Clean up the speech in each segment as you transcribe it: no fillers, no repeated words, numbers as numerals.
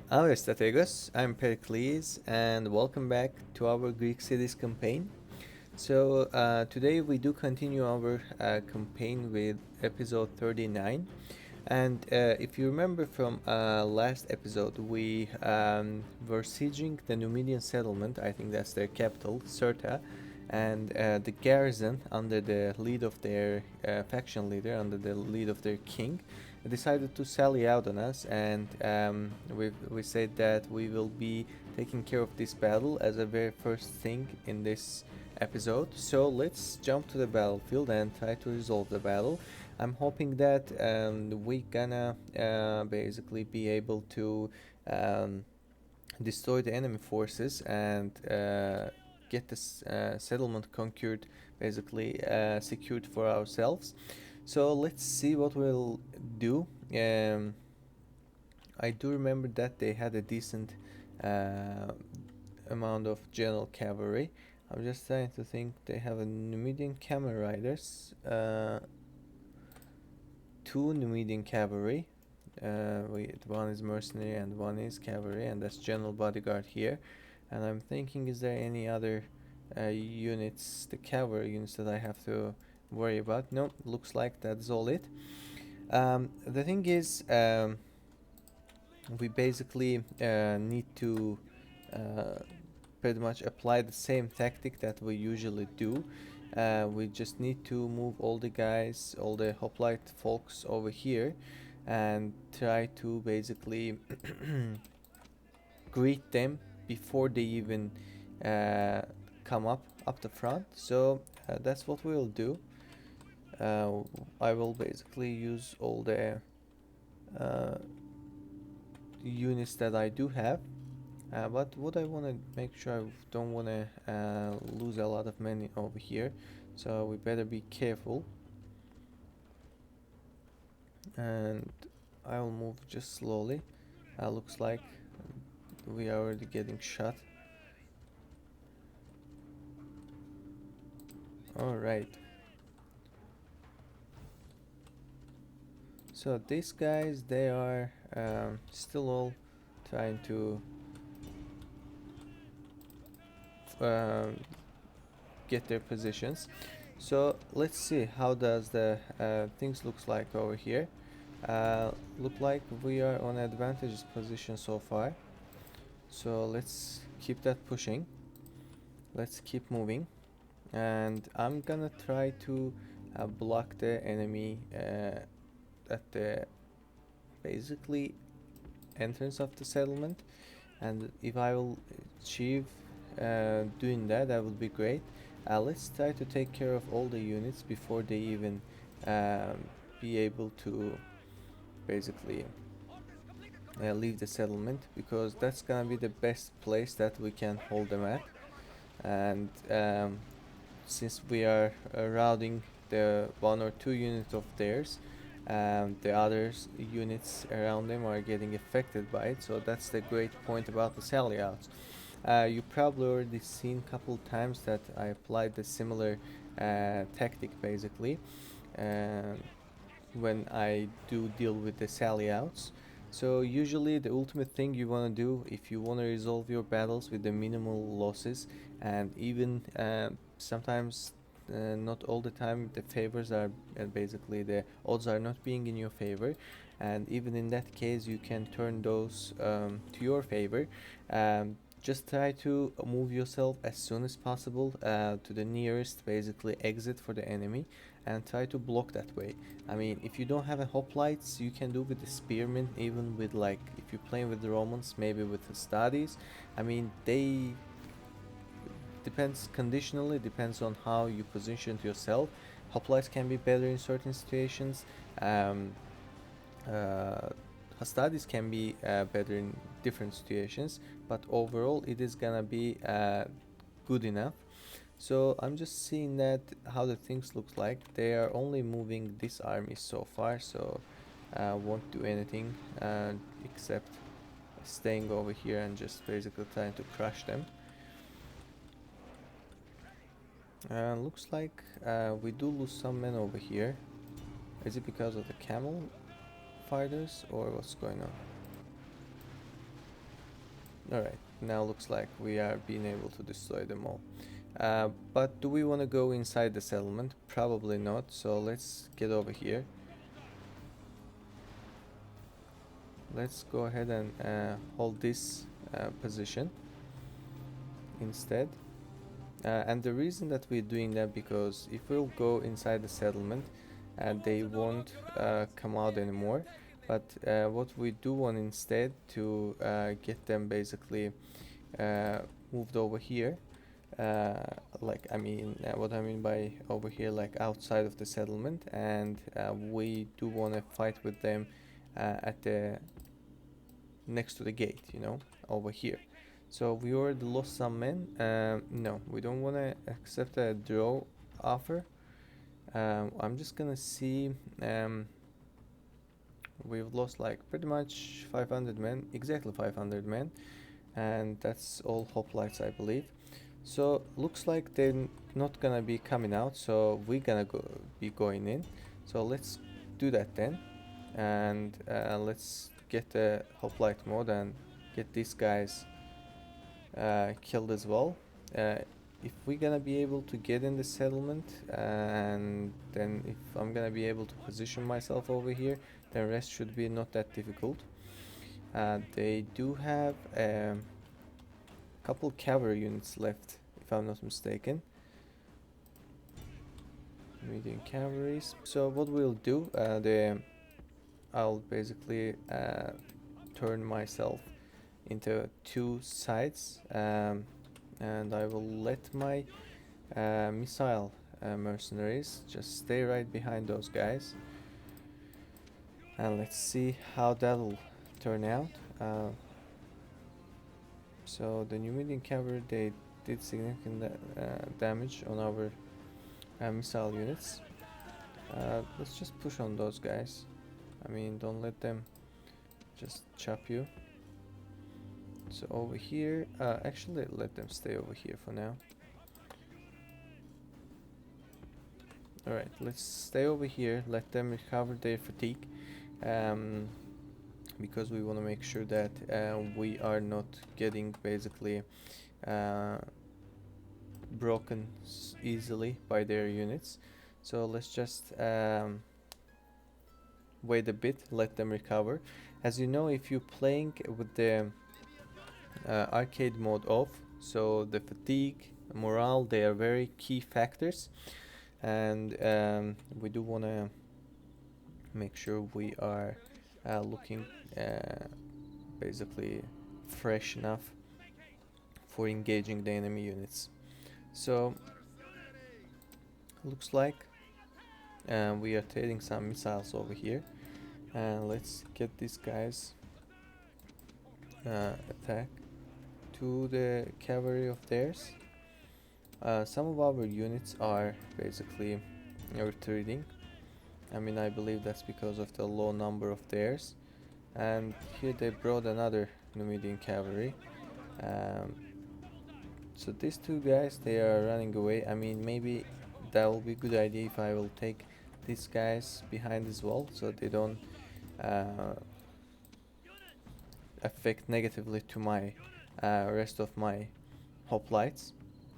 Hello strategos, I'm Pericles and welcome back to our Greek cities campaign. Today we do continue our campaign with episode 39. And if you remember from last episode, we were sieging the Numidian settlement, I think that's their capital, Cirta, and the garrison under the lead of their faction leader, under the lead of their king, decided to sally out on us, and we said that we will be taking care of this battle as a very first thing in this episode. So let's jump to the battlefield and try to resolve the battle. I'm hoping that we gonna basically be able to um, destroy the enemy forces and get this settlement conquered, basically secured for ourselves. So let's see what we'll do. I do remember that they had a decent uh, amount of general cavalry. I'm just trying to think. They have a Numidian camel riders, two Numidian cavalry. One is mercenary and one is cavalry, and that's general bodyguard here. And I'm thinking, is there any other units, the cavalry units that I have to worry about? No, looks like that's all it. The thing is, we basically need to uh, pretty much apply the same tactic that we usually do. We just need to move all the guys, all the hoplite folks over here and try to basically greet them before they even uh, come up the front. So that's what we'll do. uh, I will basically use all the uh, units that I do have. But what I want to make sure, I don't want to lose a lot of money over here, so we better be careful. And I'll move just slowly. Looks like we are already getting shot. Alright. So these guys, they are still all trying to um, get their positions. So let's see how does the things looks like over here. Look like we are on advantageous position so far. So let's keep that pushing. Let's keep moving, and I'm gonna try to block the enemy at the basically entrance of the settlement. And if I will achieve doing that, that would be great. Let's try to take care of all the units before they even um, be able to basically leave the settlement, because that's gonna be the best place that we can hold them at. And since we are routing the one or two units of theirs, the other units around them are getting affected by it. So that's the great point about the sally outs. You probably already seen a couple times that I applied the similar tactic basically uh, when I do deal with the sally outs. So usually the ultimate thing you want to do if you want to resolve your battles with the minimal losses, and even sometimes not all the time the favors are basically the odds are not being in your favor, and even in that case you can turn those to your favor. Just try to move yourself as soon as possible to the nearest basically exit for the enemy, and try to block that way. I mean, if you don't have a hoplites, you can do with the spearmen, even with, like, if you're playing with the Romans, maybe with the studies. I mean, they depends conditionally, depends on how you position yourself. Hoplites can be better in certain situations. Um, uh, studies can be better in different situations, but overall it is gonna be good enough. So I'm just seeing that how the things looks like. They are only moving this army so far, so won't do anything except staying over here and just basically trying to crush them. Looks like we do lose some men over here. Is it because of the camel fighters or what's going on? Alright, now looks like we are being able to destroy them all. But do we want to go inside the settlement? Probably not, so let's get over here. Let's go ahead and hold this position instead. And the reason that we're doing that, because if we'll go inside the settlement, they won't come out anymore. But what we do want instead to get them basically moved over here. Like what I mean by over here, like outside of the settlement, and we do want to fight with them at the next to the gate, you know, over here. So we already lost some men. No, we don't want to accept a draw offer. I'm just gonna see. We've lost like pretty much 500 men, exactly 500 men, and that's all hoplites, I believe. So looks like they're not gonna be coming out, so we're gonna be going in. So let's do that then, and let's get the hoplite mode and get these guys killed as well. If we're gonna be able to get in the settlement, and then if I'm gonna be able to position myself over here, the rest should be not that difficult. They do have a couple cavalry units left, if I'm not mistaken. Medium cavalries. So what we'll do, I'll basically turn myself into two sides, and I will let my missile mercenaries just stay right behind those guys, and let's see how that'll turn out. So the Numidian cavalry, they did significant damage on our missile units. Let's just push on those guys. I mean, don't let them just chop you. So over here, actually let them stay over here for now. Alright, let's stay over here, let them recover their fatigue, because we want to make sure that we are not getting basically broken easily by their units. So let's just wait a bit, let them recover. As you know, if you're playing with the arcade mode off, so the fatigue, morale, they are very key factors, and we do want to make sure we are looking basically fresh enough for engaging the enemy units. So looks like we are trading some missiles over here, and let's get these guys attack to the cavalry of theirs. Some of our units are basically retreating. I mean, I believe that's because of the low number of theirs. And here they brought another Numidian cavalry. So these two guys, they are running away. I mean, maybe that will be a good idea if I will take these guys behind as well, so they don't affect negatively to my rest of my hoplites.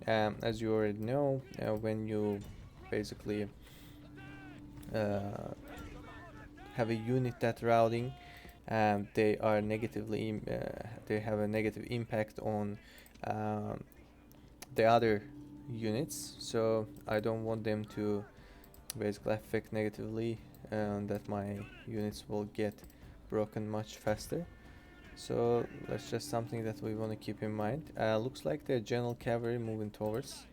As you already know, when you basically have a unit that routing, they are negatively they have a negative impact on the other units, so I don't want them to basically affect negatively, that my units will get broken much faster. So that's just something that we want to keep in mind. Looks like the general cavalry moving towards.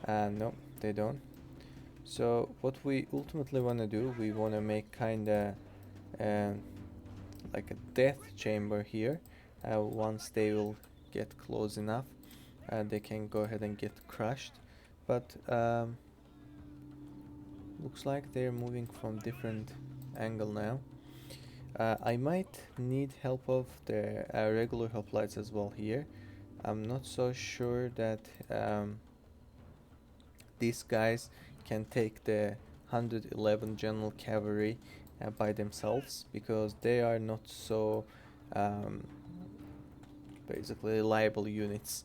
No, they don't. So what we ultimately want to do, we want to make kinda like a death chamber here. Once they will get close enough, they can go ahead and get crushed. But looks like they're moving from different angle now. I might need help of the regular hoplites as well here. I'm not so sure that these guys can take the 111 general cavalry by themselves, because they are not so basically reliable units.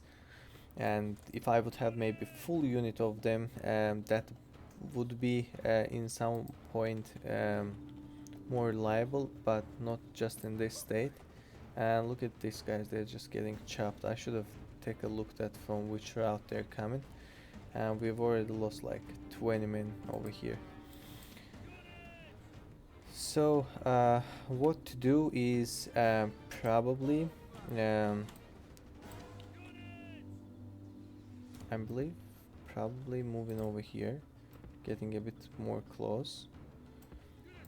And if I would have maybe full unit of them, that would be in some point more reliable, but not just in this state. And look at these guys, they're just getting chopped. I should have taken a look at from which route they're coming. And we've already lost like 20 men over here. So what to do is probably I believe probably moving over here, getting a bit more close,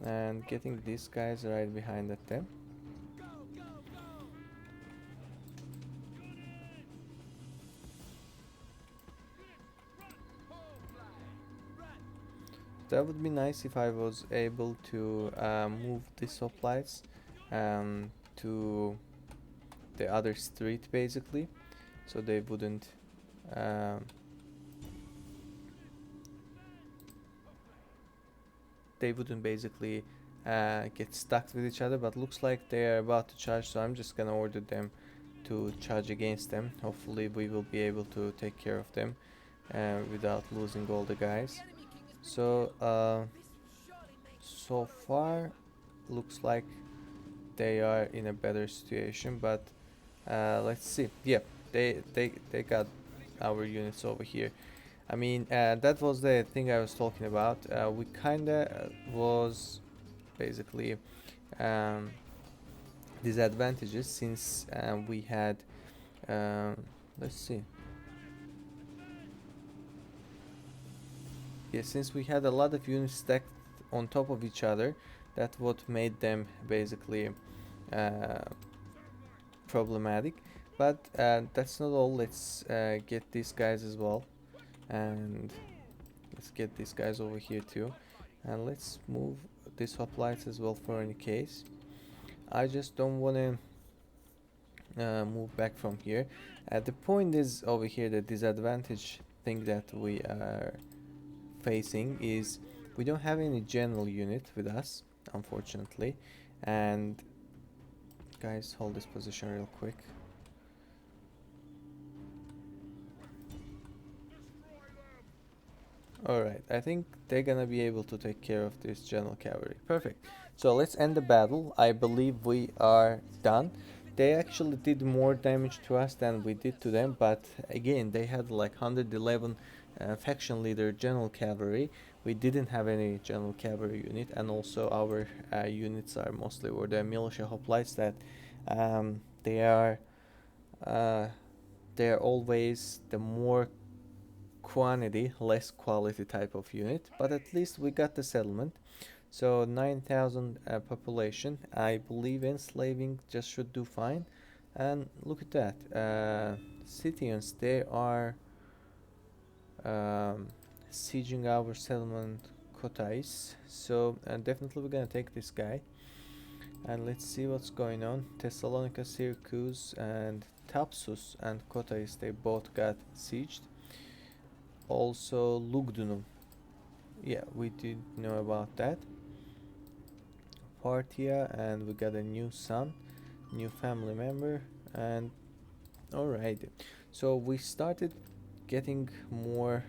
and getting these guys right behind at them. That would be nice if I was able to move the supplies to the other street, basically, so they wouldn't basically get stuck with each other. But looks like they are about to charge, so I'm just gonna order them to charge against them. Hopefully we will be able to take care of them without losing all the guys. So so far looks like they are in a better situation, but let's see. Yeah, they got our units over here. I mean, that was the thing I was talking about. We kinda was basically disadvantages since we had let's see. Yeah, since we had a lot of units stacked on top of each other, that's what made them basically problematic. But that's not all. Let's get these guys as well, and let's get these guys over here too, and let's move these hoplites as well for any case. I just don't want to move back from here. The point is over here, the disadvantage thing that we are facing is we don't have any general unit with us, unfortunately. And guys, hold this position real quick. Alright, I think they're gonna be able to take care of this general cavalry. Perfect. So let's end the battle. I believe we are done. They actually did more damage to us than we did to them, but again, they had like 111 faction leader general cavalry. We didn't have any general cavalry unit, and also our units are mostly were the militia hoplites that they are always the more quantity, less quality type of unit, but at least we got the settlement. So 9,000 population. I believe enslaving just should do fine. And look at that, Scythians, they are sieging our settlement Carthage. So definitely we're gonna take this guy. And let's see what's going on. Thessalonica, Syracuse, and Thapsus and Carthage, they both got sieged. Also Lugdunum, yeah, we did know about that. Parthia, and we got a new son, new family member. And alright, so we started getting more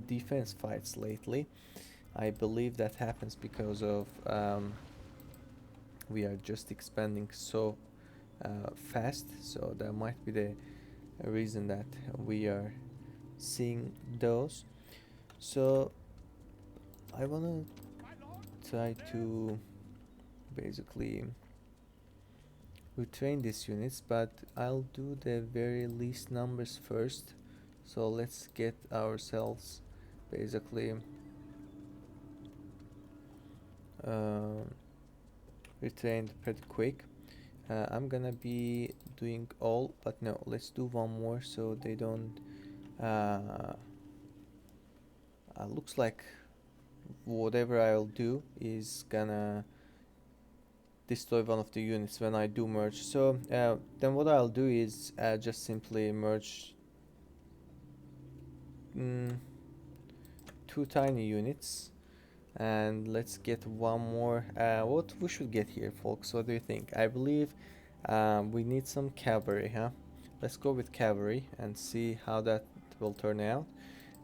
defense fights lately. I believe that happens because of we are just expanding so fast, so that might be the reason that we are seeing those. So I wanna try to basically retrain these units, but I'll do the very least numbers first. So let's get ourselves basically retrained pretty quick. I'm gonna be doing all, but no, let's do one more so they don't looks like whatever I'll do is gonna destroy one of the units when I do merge. So then what I'll do is just simply merge two tiny units, and let's get one more. What we should get here, folks? What do you think? I believe we need some cavalry, huh? let's go with cavalry and see how that will turn out.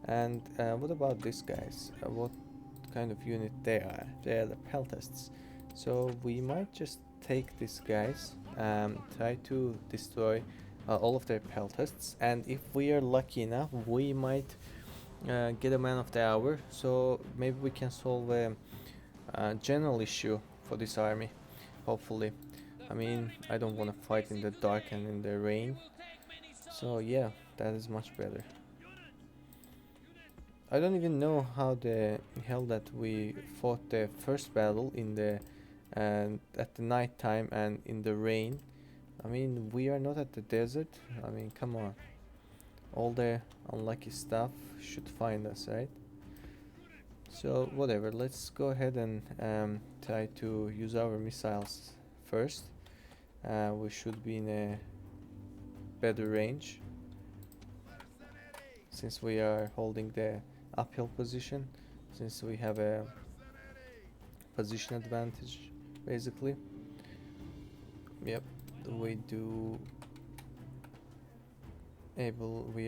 And what about these guys? What kind of unit they are? They are the peltasts. So we might just take these guys, try to destroy all of their peltasts, and if we are lucky enough, we might get a man of the hour. So maybe we can solve a general issue for this army, hopefully. I mean, I don't want to fight in the dark and in the rain. So yeah, that is much better. I don't even know how the hell that we fought the first battle in the at the night time and in the rain. I mean, we are not at the desert. I mean, come on. All the unlucky stuff should find us, right? So whatever. Let's go ahead and try to use our missiles first. We should be in a better range since we are holding the uphill position, since we have a position advantage basically. Yep, we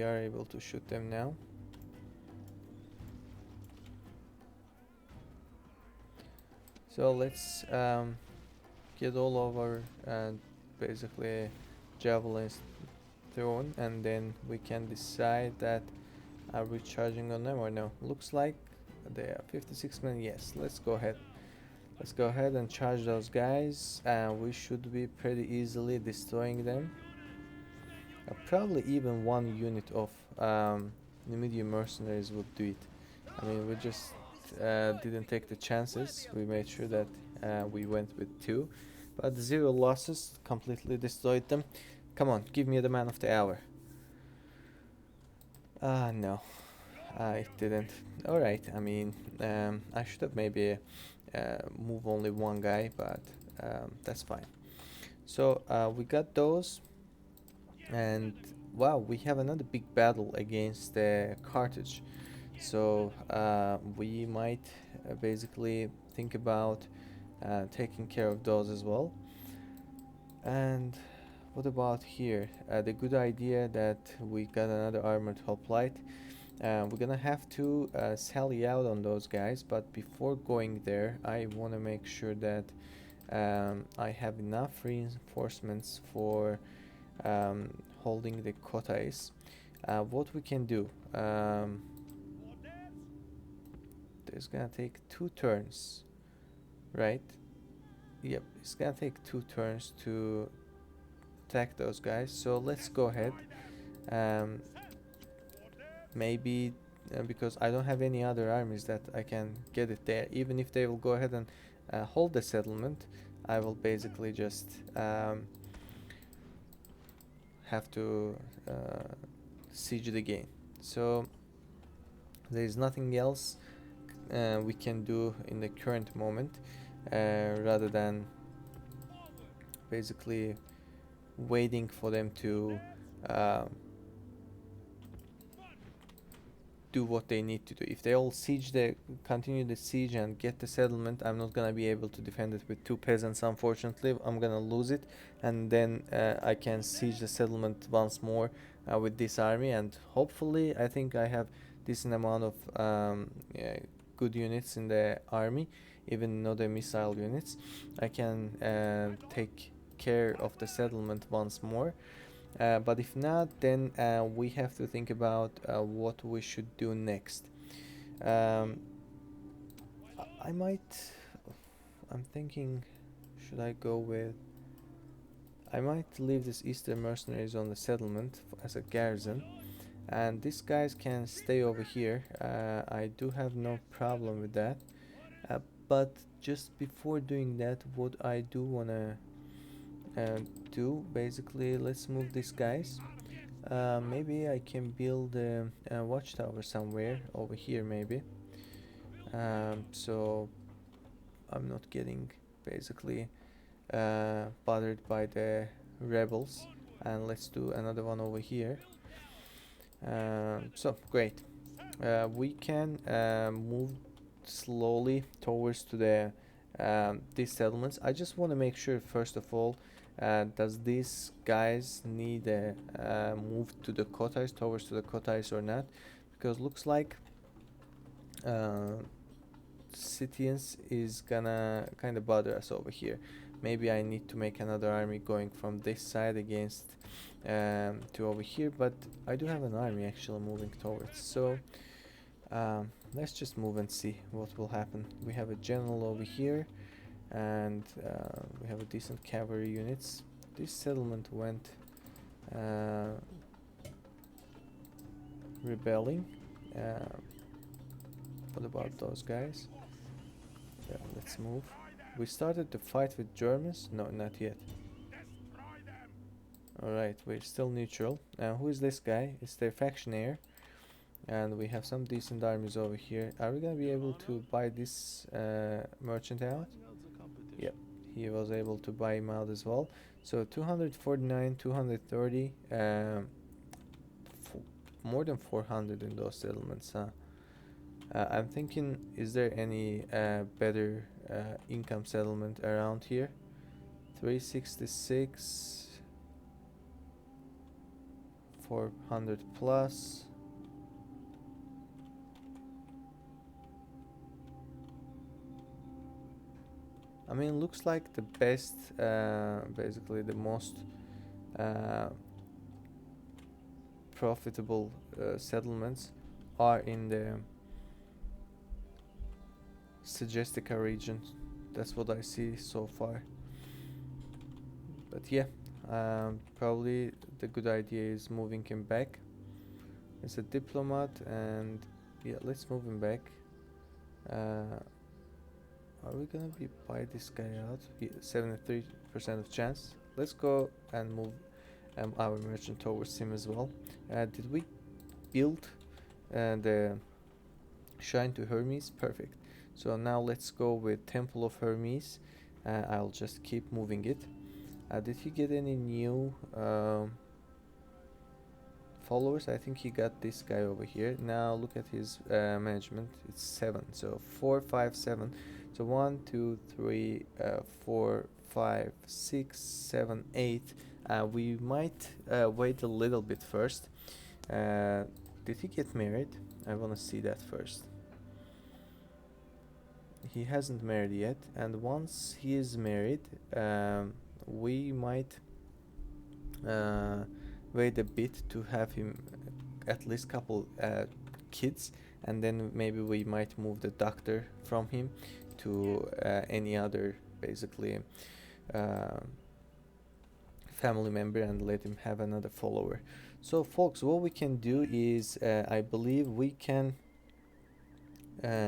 are able to shoot them now. So let's get all of our basically javelins thrown, and then we can decide that are we charging on them or no. Looks like they are 56 men. Yes, let's go ahead. Let's go ahead and charge those guys, and we should be pretty easily destroying them. Probably even one unit of Numidian mercenaries would do it. I mean, we just didn't take the chances. We made sure that we went with two, but 0 losses, completely destroyed them. Come on, give me the man of the hour. No, it didn't. Alright, I mean, I should have maybe move only one guy, but that's fine. So we got those, and wow, we have another big battle against Carthage. So we might basically think about taking care of those as well. And what about here? The good idea that we got another armored hoplite. We're gonna have to sally out on those guys, but before going there, I want to make sure that I have enough reinforcements for holding the quotas. What we can do, it's gonna take 2 turns, right? Yep, it's gonna take 2 turns to attack those guys, so let's go ahead. Maybe because I don't have any other armies that I can get it there. Even if they will go ahead and hold the settlement, I will basically just have to siege it again. So there is nothing else we can do in the current moment rather than basically waiting for them to do what they need to do. If they all continue the siege and get the settlement, I'm not gonna be able to defend it with 2 peasants, unfortunately. I'm gonna lose it, and then I can siege the settlement once more with this army, and hopefully I think I have decent amount of good units in the army, even not the missile units. I can take care of the settlement once more. But if not, then we have to think about what we should do next. I'm thinking, should I go with... I might leave this Eastern mercenaries on the settlement as a garrison, and these guys can stay over here. I do have no problem with that. But just before doing that, what I do wanna do, basically, let's move these guys. Maybe I can build a watchtower somewhere over here, maybe. So I'm not getting basically bothered by the rebels. And let's do another one over here. So great. We can move slowly towards to the these settlements. I just want to make sure, first of all, Does these guys need a move to the Carthage, towards to the Carthage or not? Because looks like uh, Scythians is gonna kind of bother us over here. Maybe I need to make another army going from this side against to over here, but I do have an army actually moving towards. So let's just move and see what will happen. We have a general over here, and we have a decent cavalry units. This settlement went rebelling. Uh, what about those guys? Yeah, let's move. We started the fight with Germans? No, not yet. Alright, we're still neutral. Who is this guy? It's their factionaire. And we have some decent armies over here. Are we gonna be able to buy this merchant out? Yep, he was able to buy him out as well. So 249, 230, more than 400 in those settlements, huh? I'm thinking, is there any better income settlement around here? 366, 400 plus. I mean, looks like the best, basically the most profitable settlements are in the Sagestica region. That's what I see so far. But yeah, probably the good idea is moving him back. It's a diplomat, and yeah, let's move him back. Are we gonna buy this guy out? Yeah, 73% of chance. Let's go and move our merchant towards him as well. Did we build the shrine to Hermes? Perfect. So now let's go with Temple of Hermes. I'll just keep moving it. Did he get any new followers? I think he got this guy over here. Now look at his management. It's 7. So 4, 5, 7. So 1, 2, 3, 4, 5, 6, 7, 8. We might wait a little bit first. Did he get married? I want to see that first. He hasn't married yet, and once he is married, we might wait a bit to have him at least couple kids, and then maybe we might move the doctor from him to any other basically family member and let him have another follower. So folks, what we can do is I believe we can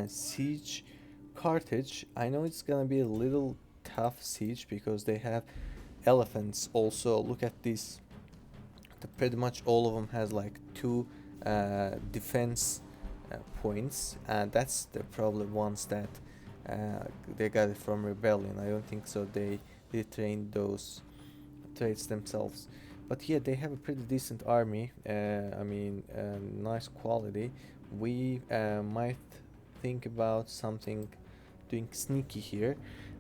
siege Carthage. I know it's gonna be a little tough siege because they have elephants also. Look at this. Pretty much all of them has like 2 defense points, and that's the probably ones that they got it from rebellion. I don't think so they trained those traits themselves. But yeah, they have a pretty decent army. I mean, nice quality. We might think about something doing sneaky here.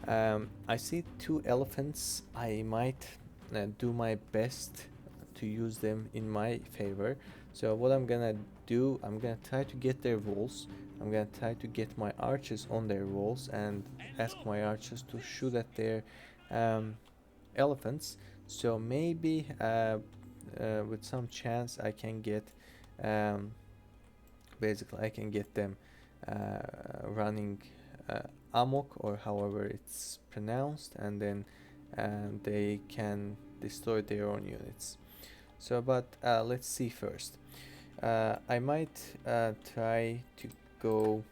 I see 2 elephants. I might do my best to use them in my favor. So what I'm gonna do, I'm gonna try to get their walls. I'm gonna try to get my archers on their walls and ask my archers to shoot at their elephants. So maybe with some chance I can get basically I can get them running amok, or however it's pronounced, and then they can destroy their own units. So but let's see first. I might try to go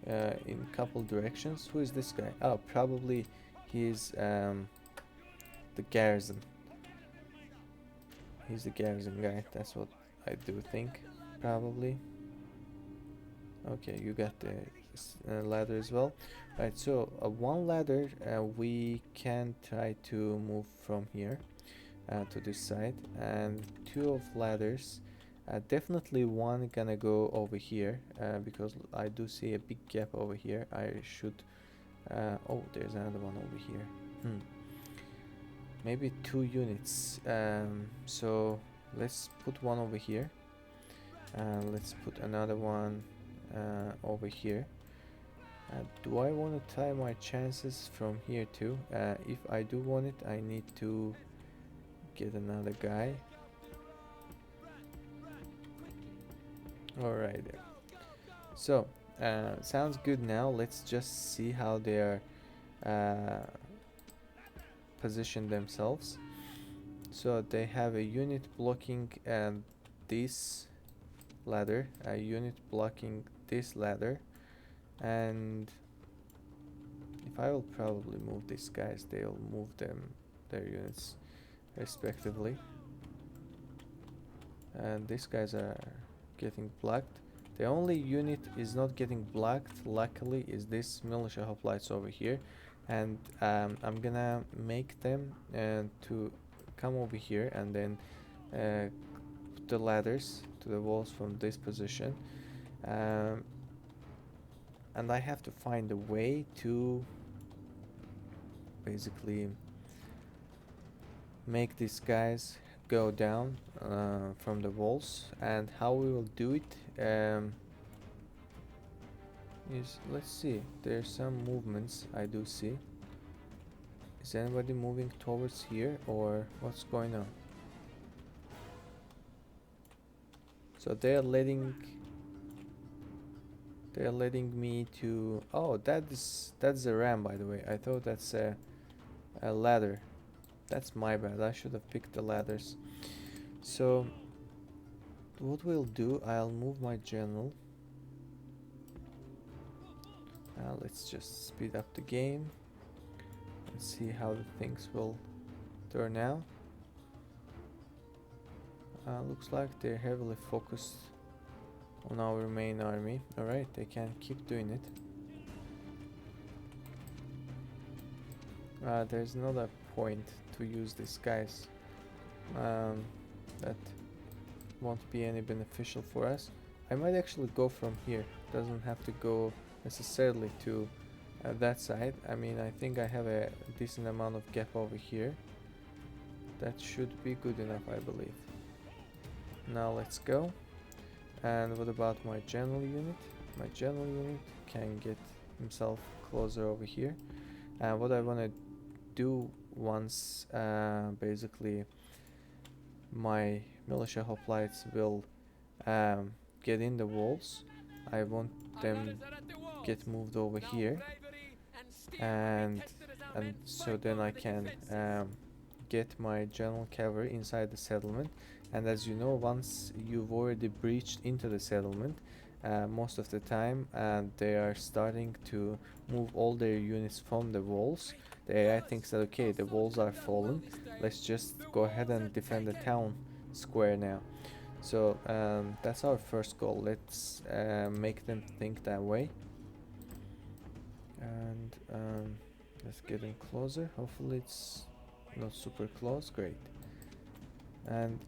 in a couple directions. Who is this guy? Oh, probably he's the garrison. He's the garrison guy. That's what I do think. Probably. Okay, you got the ladder as well. Right, so one ladder we can try to move from here to this side, and 2 of ladders. Definitely one gonna go over here because I do see a big gap over here. I should oh, there's another one over here. maybe 2 units. So let's put one over here. Let's put another one over here. Do I want to tie my chances from here too? If I do want it, I need to get another guy. Alright there. So, sounds good now. Let's just see how they are positioned themselves. So they have a unit blocking this ladder, a unit blocking this ladder, and if I will probably move these guys, they'll move their units respectively. And these guys are getting blocked. The only unit is not getting blocked, luckily, is this militia hoplites over here. And I'm gonna make them to come over here and then put the ladders to the walls from this position. And I have to find a way to basically make these guys go down from the walls. And how we will do it is, let's see, there's some movements I do see. Is anybody moving towards here or what's going on? So they're letting me to, oh, that's a ram, by the way. I thought that's a ladder. That's my bad. I should have picked the ladders. So what we'll do, I'll move my general. Let's just speed up the game and see how the things will turn out. Looks like they're heavily focused on our main army. Alright, they can keep doing it. There's not a point to use these guys. That won't be any beneficial for us. I might actually go from here. Doesn't have to go necessarily to that side. I mean, I think I have a decent amount of gap over here. That should be good enough, I believe. Now let's go. And what about my general unit? My general unit can get himself closer over here. And what I want to do once basically my militia hoplites will get in the walls, I want them get moved over here, and so then I can get my general cavalry inside the settlement. And as you know, once you've already breached into the settlement, most of the time they are starting to move all their units from the walls. The AI thinks that, okay, the walls are fallen, let's just go ahead and defend the town square now. So that's our first goal. Let's make them think that way. And let's get in closer. Hopefully it's not super close. Great. And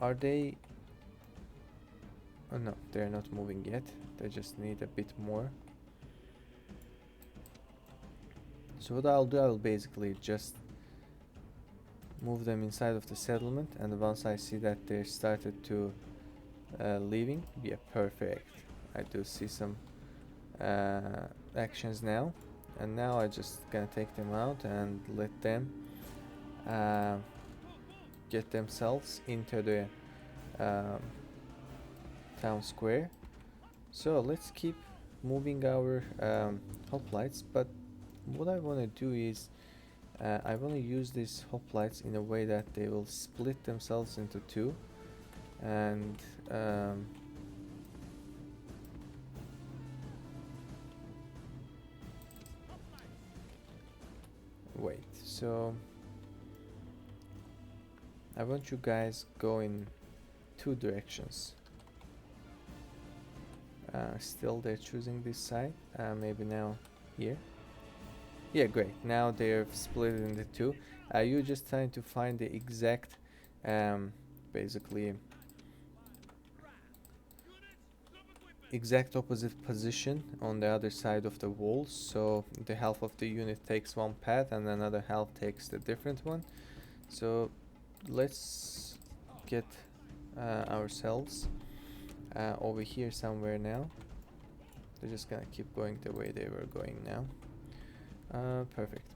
are they... oh no, they're not moving yet. They just need a bit more. So what I'll do, I'll basically just move them inside of the settlement, and once I see that they started to leaving, yeah, perfect. I do see some actions now, and now I just gonna take them out and let them get themselves into the town square. So let's keep moving our hoplites, but what I want to do is I want to use these hoplites in a way that they will split themselves into two, and wait, so I want you guys go in two directions. Still they're choosing this side, maybe now here. Yeah, great. Now they're split into two. You're just trying to find the exact, basically, exact opposite position on the other side of the walls. So the half of the unit takes one path and another half takes the different one. So let's get ourselves over here somewhere now. They're just gonna keep going the way they were going now. Perfect.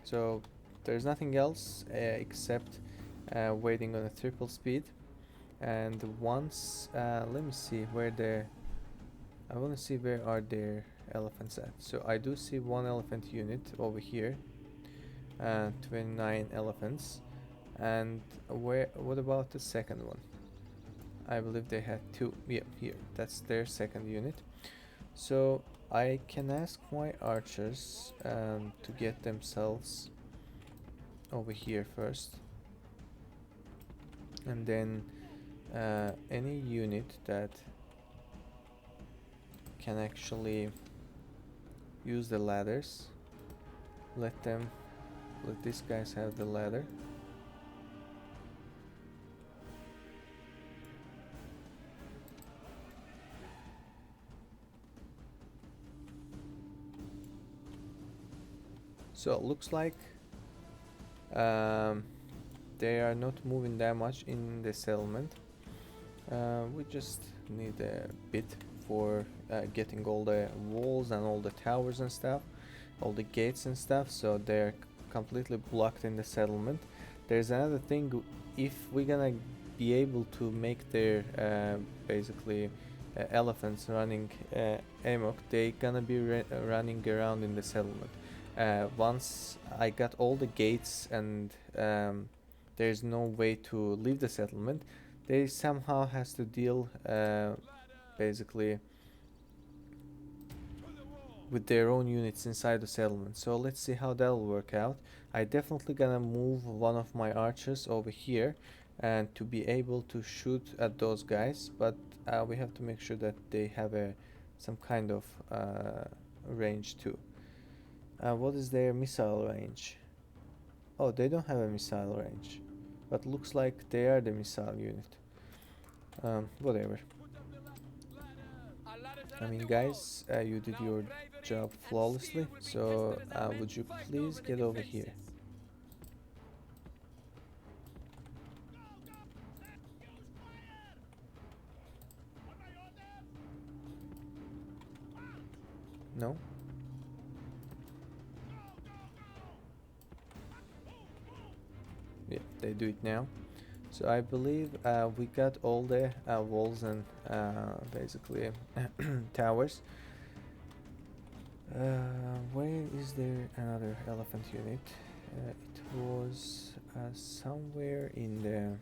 So there's nothing else except waiting on a triple speed. And once let me see where I want to see where are their elephants at. So I do see one elephant unit over here, 29 elephants. And what about the second one? I believe they had two. Yeah, here, that's their second unit. So I can ask my archers to get themselves over here first, and then any unit that can actually use the ladders, let these guys have the ladder. So it looks like they are not moving that much in the settlement. We just need a bit for getting all the walls and all the towers and stuff, all the gates and stuff, so they're completely blocked in the settlement. There's another thing, if we're gonna be able to make their basically elephants running amok, they gonna be running around in the settlement. Once I got all the gates and there's no way to leave the settlement, they somehow has to deal basically with their own units inside the settlement. So let's see how that'll work out. I definitely gonna move one of my archers over here and to be able to shoot at those guys, but we have to make sure that they have some kind of range too. What is their missile range? Oh, they don't have a missile range, but looks like they are the missile unit. Whatever. I mean, guys, you did your job flawlessly, so would you please get over here? No? Yeah, they do it now. So I believe we got all the walls and basically towers. Where is there another elephant unit? It was somewhere in the...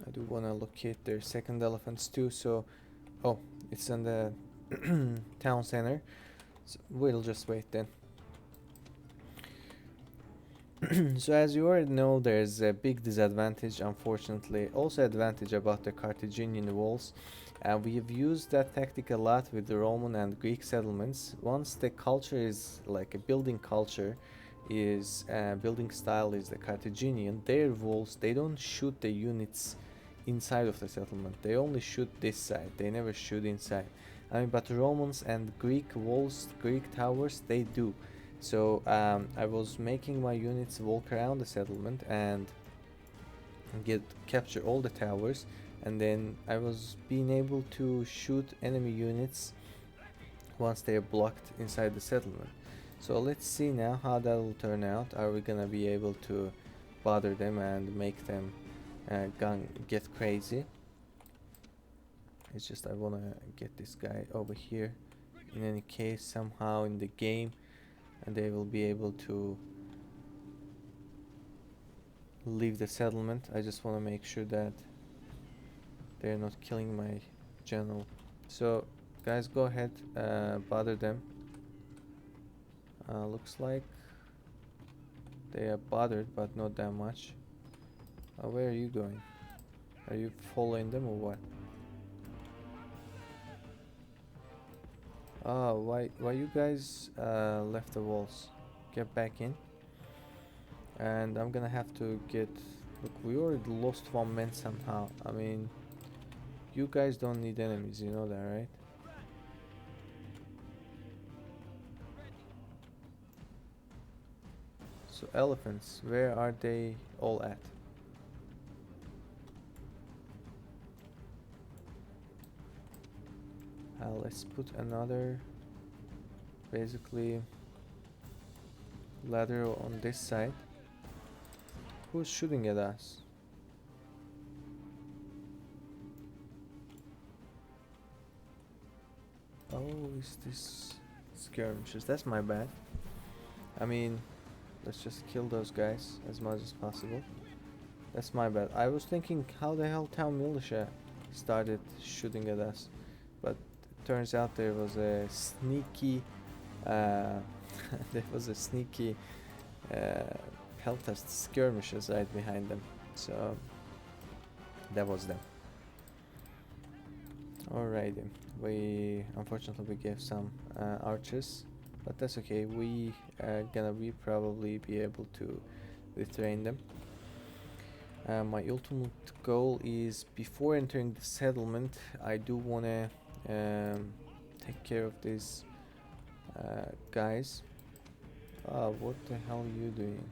I do want to locate their second elephants too, so... Oh, it's in the town center. So we'll just wait then. So as you already know, there's a big disadvantage, unfortunately, also advantage about the Carthaginian walls. We have used that tactic a lot with the Roman and Greek settlements. Once the culture is like a building culture, is building style is the Carthaginian, their walls, they don't shoot the units inside of the settlement. They only shoot this side. They never shoot inside. I mean, but Romans and Greek walls, Greek towers, they do. So I was making my units walk around the settlement and capture all the towers, and then I was being able to shoot enemy units once they're blocked inside the settlement. So let's see now how that will turn out. Are we gonna be able to bother them and make them get crazy? It's just I wanna get this guy over here in any case somehow in the game, and they will be able to leave the settlement. I just want to make sure that they're not killing my general. So guys, go ahead, bother them. Looks like they are bothered, but not that much. Where are you going? Are you following them or what? Why you guys left the walls? Get back in. And I'm gonna have to get... Look, we already lost one man somehow. I mean, you guys don't need enemies, you know that, right? elephants, where are they all at? Let's put another basically ladder on this side. Who's shooting at us? Oh, is this skirmishers? That's my bad. I mean, let's just kill those guys as much as possible. That's my bad. I was thinking how the hell town militia started shooting at us, but it turns out there was a sneaky there was a sneaky Carthage skirmishers right behind them. So that was them. Alrighty, we unfortunately gave some archers, but that's okay. We are gonna probably be able to retrain them. My ultimate goal is before entering the settlement, I do wanna take care of these guys. Oh, what the hell are you doing?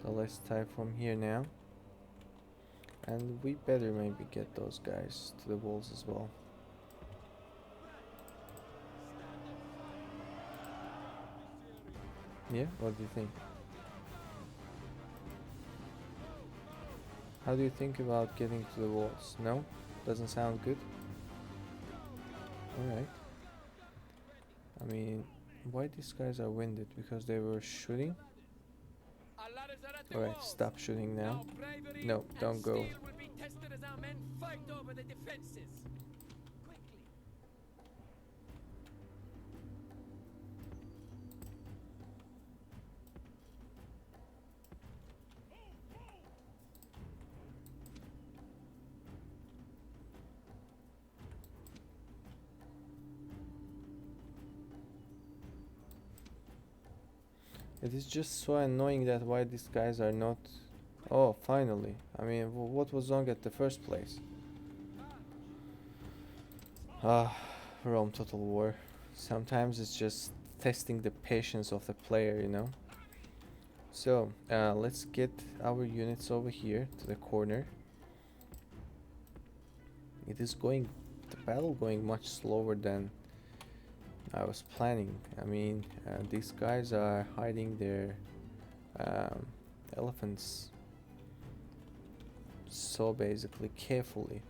So let's type from here now. And we better maybe get those guys to the walls as well. Yeah, what do you think? How do you think about getting to the walls? No? Doesn't sound good? Alright. I mean, why these guys are winded? Because they were shooting? Alright, stop shooting now. No, don't go. It is just so annoying that why these guys are not... Oh, finally. I mean, what was wrong at the first place? Ah, Rome Total War. Sometimes it's just testing the patience of the player, you know? So, let's get our units over here to the corner. It is going... the battle going much slower than I was planning. I mean, these guys are hiding their elephants so basically carefully,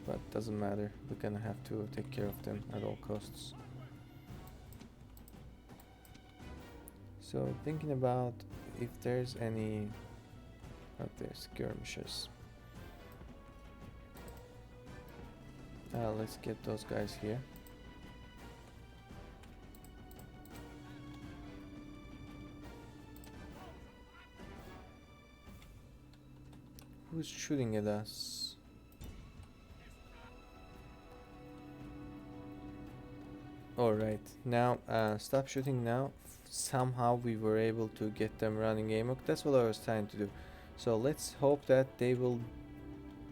but doesn't matter, we're gonna have to take care of them at all costs. So thinking about if there's any out there skirmishers. Let's get those guys here. Who's shooting at us? Alright, now stop shooting now. Somehow we were able to get them running amok. That's what I was trying to do. So let's hope that they will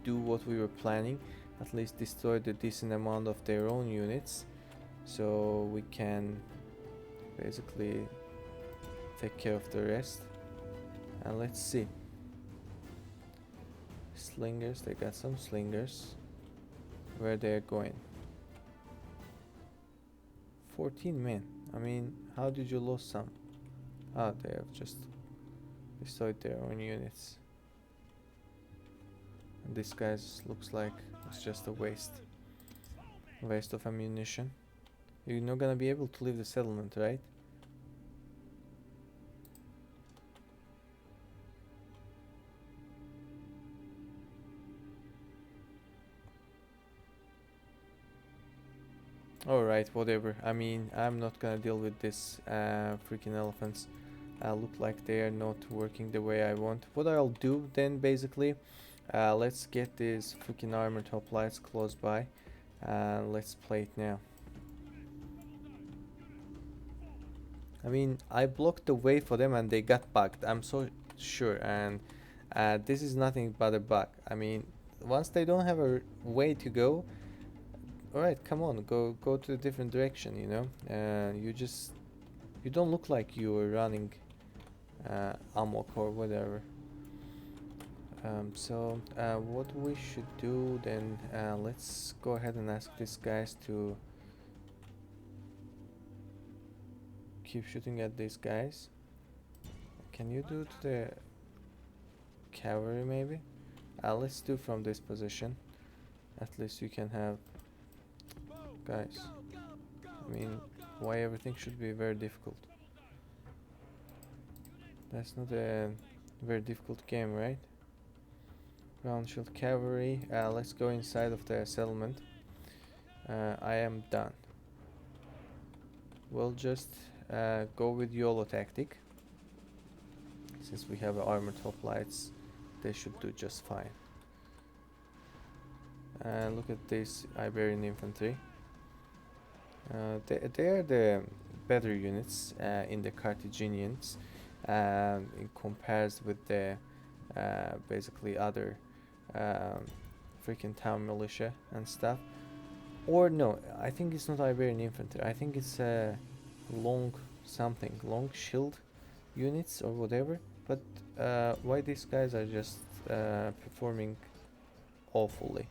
do what we were planning. At least destroy the decent amount of their own units, so we can basically take care of the rest. And let's see. Slingers, they got some slingers. Where they're going? 14 men. I mean, how did you lose some? Ah, they have just destroyed their own units. And this guy's looks like it's just a waste of ammunition. You're not gonna be able to leave the settlement, right? Alright, whatever. I mean, I'm not gonna deal with this freaking elephants. Look like they are not working the way I want. What I'll do then basically, let's get these freaking armored hoplites close by. Let's play it now. I mean, I blocked the way for them and they got bugged, I'm so sure. And This is nothing but a bug. I mean, once they don't have a way to go, all right, come on, go to a different direction, you know. You don't look like you were running amok or whatever. What we should do then, let's go ahead and ask these guys to keep shooting at these guys. Can you do to the cavalry maybe? Let's do from this position. At least you can have guys. I mean, why everything should be very difficult? That's not a very difficult game, right? Ground shield cavalry. Let's go inside of the settlement. I am done. We'll just go with YOLO tactic. Since we have armored hoplites, they should do just fine. Look at this Iberian infantry. They are the better units in the Carthaginians in comparison with the basically other freaking town militia and stuff. Or no, I think it's not Iberian infantry. I think it's long shield units or whatever. But why these guys are just performing awfully?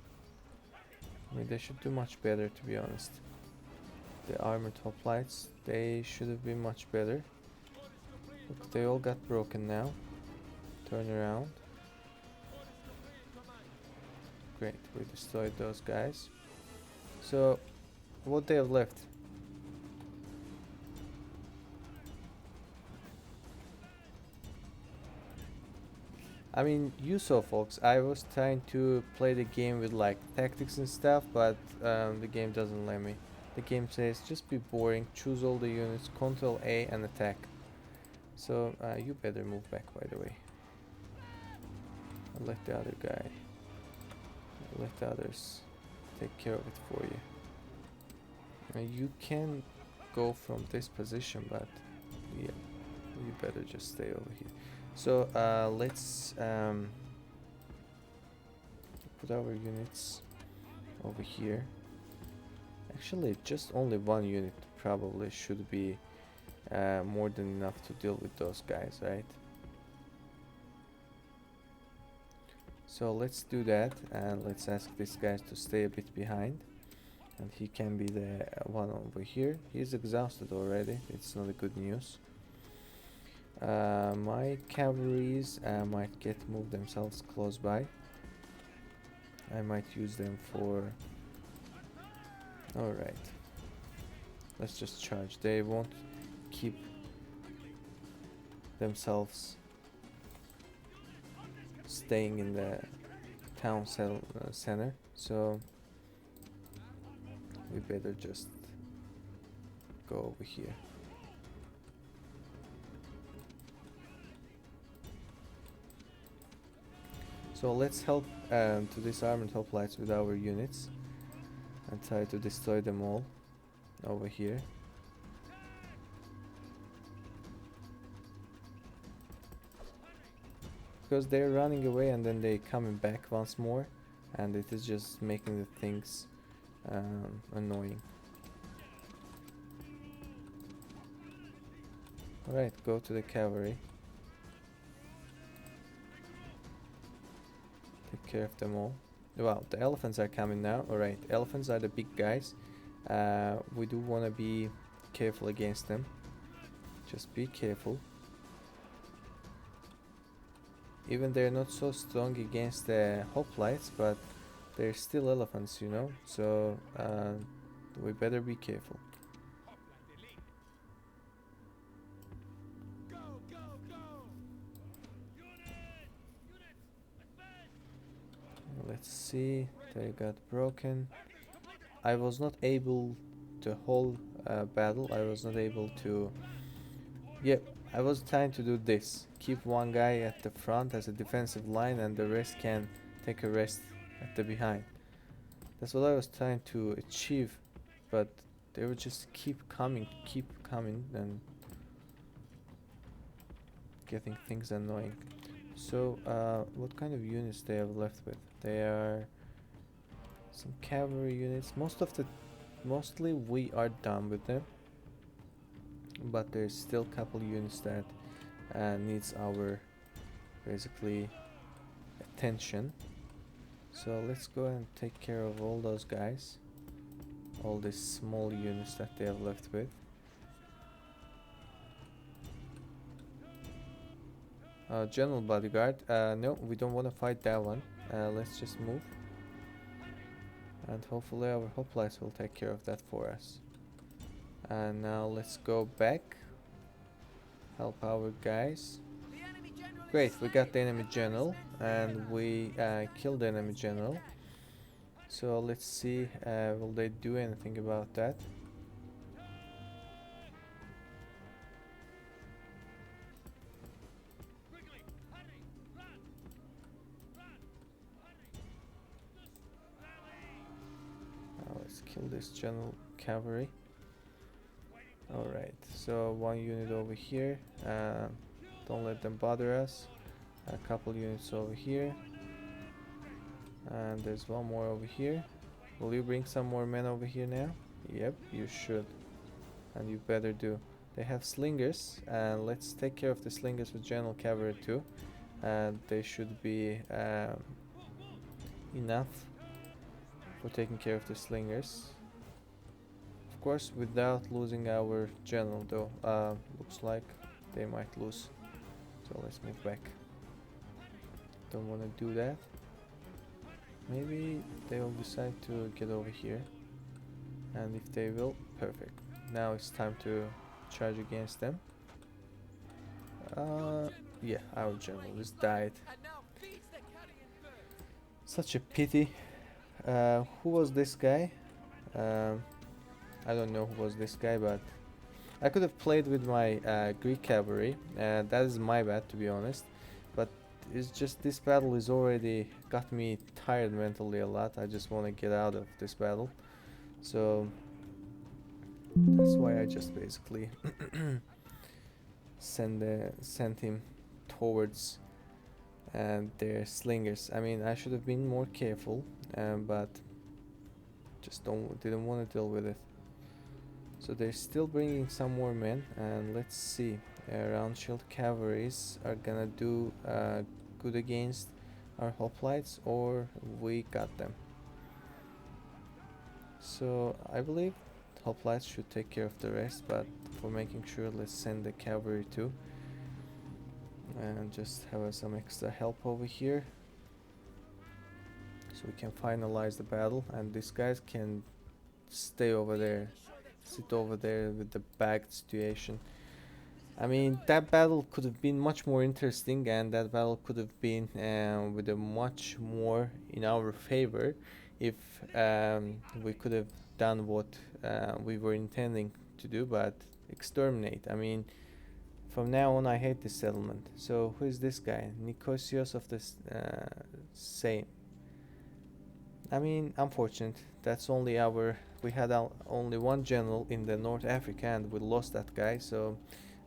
I mean, they should do much better, to be honest. The armored hoplites, they should have been much better. Look, they all got broken now. Turn around. Great, we destroyed those guys. So, what they have left? I mean, you saw, folks, I was trying to play the game with like tactics and stuff, but the game doesn't let me. The game says just be boring, choose all the units, Ctrl A and attack. So you better move back, by the way. I'll let the other guy, let the others take care of it for you. You can go from this position, but yeah, you better just stay over here. So let's put our units over here. Actually, just only one unit probably should be more than enough to deal with those guys, right? So let's do that, and let's ask this guy to stay a bit behind, and he can be the one over here. He's exhausted already. It's not a good news. My cavalries might move themselves close by. I might use them for... Alright. Let's just charge. They won't keep themselves staying in the town center, so we better just go over here. So let's help to disarm and hoplites with our units and try to destroy them all over here. Because they're running away and then they coming back once more, and it is just making the things annoying. Alright, go to the cavalry. Take care of them all. Wow, the elephants are coming now. Alright, elephants are the big guys. We do want to be careful against them. Just be careful. Even they're not so strong against the hoplites, but they're still elephants, you know, so we better be careful. Let's see, they got broken. I was not able to hold battle. I was not able to... Yep, I was trying to do this. Keep one guy at the front as a defensive line and the rest can take a rest at the behind. That's what I was trying to achieve, but they would just keep coming and getting things annoying. So what kind of units they have left with? They are some cavalry units. Mostly we are done with them, but there's still a couple units that needs our basically attention. So let's go and take care of all those guys, all these small units that they have left with. General bodyguard, no, we don't want to fight that one. Let's just move, and hopefully our hoplites will take care of that for us. And now let's go back, help our guys. Great, we got the enemy general, and we killed the enemy general. So let's see, will they do anything about that? Let's kill this general cavalry. Alright, so one unit over here. Don't let them bother us. A couple units over here. And there's one more over here. Will you bring some more men over here now? Yep, you should. And you better do. They have slingers, and let's take care of the slingers with general cavalry too. And they should be enough for taking care of the slingers. Of course, without losing our general though. Looks like they might lose. So let's move back. Don't want to do that. Maybe they will decide to get over here. And if they will, perfect. Now it's time to charge against them. Yeah, our general just died. Such a pity. Who was this guy? I don't know who was this guy, but I could have played with my Greek cavalry. That is my bad, to be honest. But it's just this battle is already got me tired mentally a lot. I just want to get out of this battle. So that's why I just basically sent him towards their slingers. I mean, I should have been more careful, but just didn't want to deal with it. So they're still bringing some more men, and let's see. Round shield cavalries are gonna do good against our hoplites, or we got them. So I believe hoplites should take care of the rest, but for making sure, let's send the cavalry too, and just have some extra help over here, so we can finalize the battle, and these guys can stay over there, sit over there with the bagged situation. I mean, that battle could have been much more interesting, and that battle could have been with a much more in our favor if we could have done what we were intending to do. But exterminate, I mean, from now on I hate this settlement. So who is this guy? Nikosios of the same. I mean, unfortunate. That's only we had only one general in the North Africa, and we lost that guy. So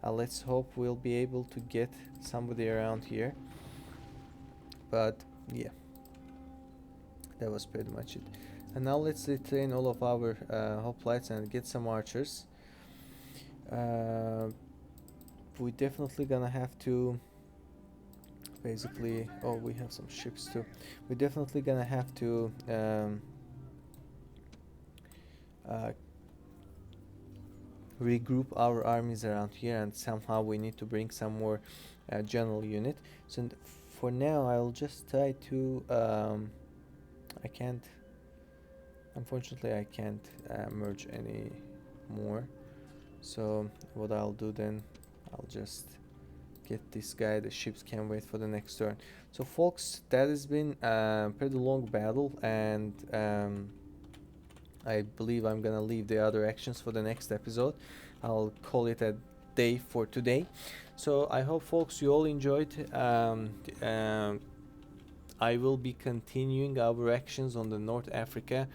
let's hope we'll be able to get somebody around here. But yeah, that was pretty much it. And now let's retrain all of our hoplites and get some archers. We definitely gonna have to basically, oh, we have some ships too. We're definitely gonna have to regroup our armies around here, and somehow we need to bring some more general unit. So for now I'll just try to I can't, unfortunately I can't merge any more. So what I'll do then, I'll just get this guy. The ships can wait for the next turn. So folks, that has been a pretty long battle, and I believe I'm gonna leave the other actions for the next episode. I'll call it a day for today. So I hope folks you all enjoyed. I will be continuing our actions on the North Africa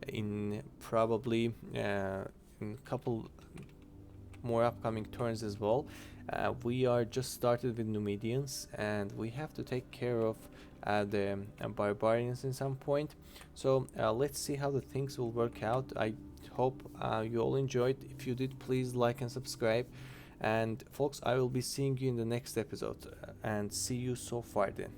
in probably in a couple more upcoming turns as well. We are just started with Numidians, and we have to take care of the barbarians in some point. So let's see how the things will work out. I hope you all enjoyed. If you did, please like and subscribe. And folks, I will be seeing you in the next episode, and see you so far then.